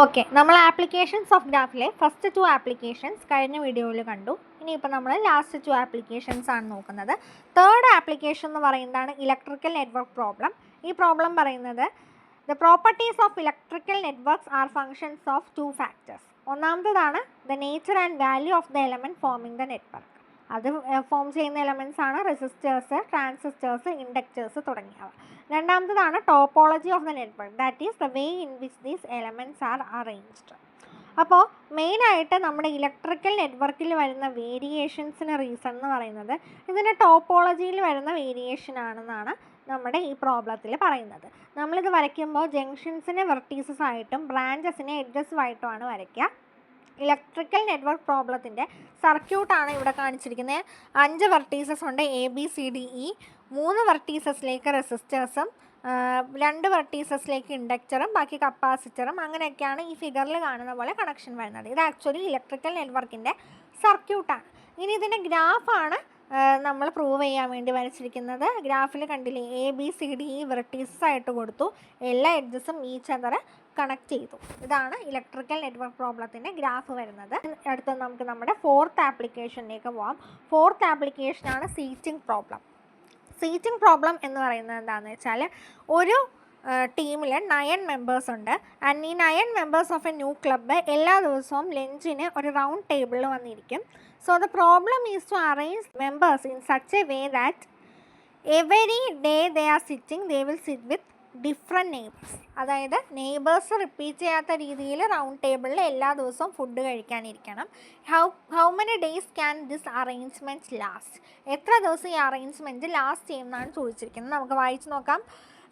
Okay, നമ്മൾ applications of ഗ്രാഫിലെ first 2 applications കഴിഞ്ഞ വീഡിയോയിൽ കണ്ടു. ഇനിയിപ്പോൾ നമ്മൾ ലാസ്റ്റ് 2 ആപ്ലിക്കേഷൻസ് ആണ് നോക്കുന്നത്. തേർഡ് ആപ്ലിക്കേഷൻ എന്ന് പറയുന്നതാണ് ഇലക്ട്രിക്കൽ നെറ്റ്വർക്ക് പ്രോബ്ലം. ഈ പ്രോബ്ലം പറയുന്നത് the properties of electrical networks are functions of 2 factors. ഒന്നാമത്തേതാണ് the nature and value of the element forming the network. അത് ഫോം ചെയ്യുന്ന എലമെൻറ്റ്സ് ആണ് റെസിസ്റ്റേഴ്സ്, ട്രാൻസിസ്റ്റേഴ്സ്, ഇൻഡക്റ്റേഴ്സ് തുടങ്ങിയവ. രണ്ടാമത്തേതാണ് topology of the network, that is the way in which these elements are arranged. അപ്പോൾ മെയിനായിട്ട് നമ്മുടെ electrical നെറ്റ്വർക്കിൽ വരുന്ന വേരിയേഷൻസിന് റീസൺ എന്ന് പറയുന്നത് ഇതിൻ്റെ ടോപ്പോളജിയിൽ വരുന്ന വേരിയേഷൻ ആണെന്നാണ് നമ്മുടെ ഈ പ്രോബ്ലത്തിൽ പറയുന്നത്. നമ്മളിത് വരയ്ക്കുമ്പോൾ ജംഗ്ഷൻസിനെ വെർട്ടീസസ് ആയിട്ടും ബ്രാഞ്ചസിനെ എഡ്ജസുമായിട്ടുമാണ് വരയ്ക്കുക. ഇലക്ട്രിക്കൽ നെറ്റ്വർക്ക് പ്രോബ്ലത്തിൻ്റെ സർക്യൂട്ടാണ് ഇവിടെ കാണിച്ചിരിക്കുന്നത്. 5 വെർട്ടീസസ് ഉണ്ട്, ABCDE. 3 വെർട്ടീസസിലേക്ക് റെസിസ്റ്റേഴ്സും 2 വെർട്ടീസസിലേക്ക് ഇൻഡക്ടറും ബാക്കി കപ്പാസിറ്ററും, അങ്ങനെയൊക്കെയാണ് ഈ ഫിഗറിൽ കാണുന്ന പോലെ കണക്ഷൻ വരുന്നത്. ഇത് ആക്ച്വലി ഇലക്ട്രിക്കൽ നെറ്റ്വർക്കിൻ്റെ സർക്യൂട്ടാണ്. ഇനി ഇതിൻ്റെ ഗ്രാഫാണ് നമ്മൾ പ്രൂവ് ചെയ്യാൻ വേണ്ടി വരച്ചിരിക്കുന്നത്. ഗ്രാഫിൽ കണ്ടില്ലേ, ABCDE വെർട്ടീസസ് ആയിട്ട് കൊടുത്തു, എല്ലാ എഡ്ജസും ഈച്ച് അതർ കണക്ട് ചെയ്തു. ഇതാണ് ഇലക്ട്രിക്കൽ നെറ്റ്വർക്ക് പ്രോബ്ലത്തിൻ്റെ ഗ്രാഫ് വരുന്നത്. അടുത്ത നമുക്ക് നമ്മുടെ ഫോർത്ത് ആപ്ലിക്കേഷനിലേക്ക് പോകാം. ഫോർത്ത് ആപ്ലിക്കേഷനാണ് സീറ്റിംഗ് പ്രോബ്ലം. സീറ്റിംഗ് പ്രോബ്ലം എന്ന് പറയുന്നത് എന്താണെന്ന് വെച്ചാൽ, ഒരു ടീമിൽ 9 മെമ്പേഴ്സ് ഉണ്ട്. ആൻഡ് ഈ 9 members of a new club എല്ലാ ദിവസവും ലഞ്ചിന് ഒരു റൗണ്ട് ടേബിളിൽ വന്നിരിക്കും. So the problem is to arrange members in such a way that every day they are sitting they will sit with different neighbours. അതായത് neighbours repeat ചെയ്യാത്ത രീതിയിൽ round ടേബിളിൽ എല്ലാ ദിവസവും ഫുഡ് കഴിക്കാനിരിക്കണം. How many days can this arrangement last? എത്ര ദിവസം ഈ അറേഞ്ച്മെൻറ്റ് ലാസ്റ്റ് ചെയ്യുന്നതാണ് ചോദിച്ചിരിക്കുന്നത്. നമുക്ക് വായിച്ച് നോക്കാം.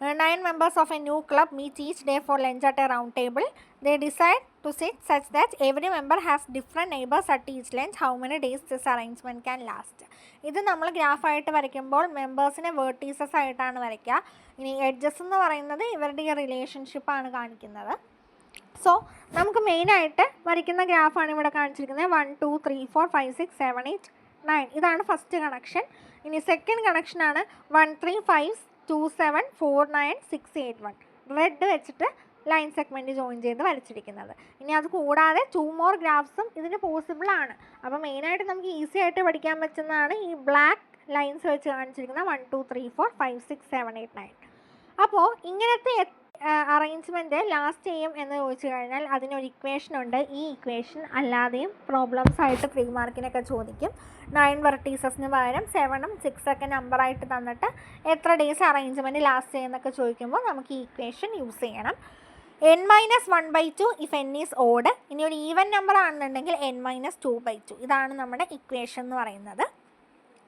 9 members of a new club meet each day for lunch at a round table. They decide to sit such that every member has different neighbors at each lunch. How many days this arrangement can last? ഇത് നമ്മൾ ഗ്രാഫായിട്ട് വരയ്ക്കുമ്പോൾ മെമ്പേഴ്സിനെ vertices ആയിട്ടാണ് വരയ്ക്കുക. ഇനി edges എന്ന് പറയുന്നത് ഇവരുടെ റിലേഷൻഷിപ്പാണ് കാണിക്കുന്നത്. സോ നമുക്ക് മെയിനായിട്ട് വരയ്ക്കുന്ന ഗ്രാഫാണ് ഇവിടെ കാണിച്ചിരിക്കുന്നത്. 1 2 3 4 5 6 7 8 9. ഇതാണ് ഫസ്റ്റ് കണക്ഷൻ. ഇനി സെക്കൻഡ് കണക്ഷനാണ് 1 3 5 2 7 4 9 6 8 1. റെഡ് വെച്ചിട്ട് ലൈൻ സെഗ്മെൻറ്റ് ജോയിൻ ചെയ്ത് വരച്ചിരിക്കുന്നത്. ഇനി അത് കൂടാതെ 2 more ഗ്രാഫ്സും ഇതിന് പോസിബിളാണ്. അപ്പോൾ മെയിനായിട്ട് നമുക്ക് ഈസി ആയിട്ട് പഠിക്കാൻ പറ്റുന്നതാണ് ഈ ബ്ലാക്ക് ലൈൻസ് വെച്ച് കാണിച്ചിരിക്കുന്ന 1 2 3 4 5 6 7 8 9. അപ്പോൾ ഇങ്ങനത്തെ അറേഞ്ച്മെൻറ്റ് ലാസ്റ്റ് ചെയ്യും എന്ന് ചോദിച്ചു കഴിഞ്ഞാൽ അതിനൊരു ഇക്വേഷൻ ഉണ്ട്. ഈ ഇക്വേഷൻ അല്ലാതെയും പ്രോബ്ലംസ് ആയിട്ട് 3 മാർക്കിനൊക്കെ ചോദിക്കും. 9 വെർട്ടീസസിന് പകരം 7ഉം 6ഒക്കെ നമ്പറായിട്ട് തന്നിട്ട് എത്ര ഡേയ്സ് അറേഞ്ച്മെൻറ്റ് ലാസ്റ്റ് ചെയ്യുന്നൊക്കെ ചോദിക്കുമ്പോൾ നമുക്ക് ഈ ഇക്വേഷൻ യൂസ് ചെയ്യണം. n-1/2 if n is odd. ഇനി ഒരു ഈവൻ നമ്പർ ആണെന്നുണ്ടെങ്കിൽ n-2/2. ഇതാണ് നമ്മുടെ ഇക്വേഷൻ എന്ന് പറയുന്നത്.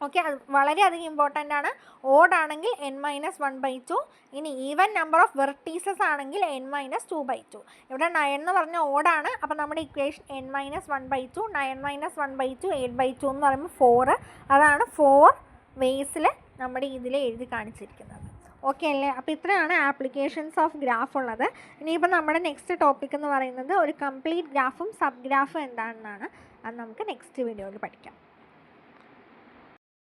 ഓക്കെ, അത് വളരെയധികം ഇമ്പോർട്ടൻ്റ് ആണ്. ഓഡ് ആണെങ്കിൽ n-1/2. ഇനി ഈവൻ നമ്പർ ഓഫ് വെർട്ടീസസ് ആണെങ്കിൽ n-2/2. ഇവിടെ 9 എന്ന് പറഞ്ഞ ഓഡാണ്. അപ്പോൾ നമ്മുടെ ഇക്വേഷൻ n-1/2, 9-1/2, 8/2 എന്ന് പറയുമ്പോൾ 4. അതാണ് 4 വേസിൽ നമ്മുടെ ഇതിൽ എഴുതി കാണിച്ചിരിക്കുന്നത്. ഓക്കെ അല്ലേ? അപ്പോൾ ഇത്രയാണ് ആപ്ലിക്കേഷൻസ് ഓഫ് ഗ്രാഫ് ഉള്ളത്. ഇനിയിപ്പോൾ നമ്മുടെ നെക്സ്റ്റ് ടോപ്പിക് എന്ന് പറയുന്നത് ഒരു കംപ്ലീറ്റ് ഗ്രാഫും സബ് ഗ്രാഫും എന്താണെന്നാണ്. അത് നമുക്ക് നെക്സ്റ്റ് വീഡിയോയിൽ പഠിക്കാം.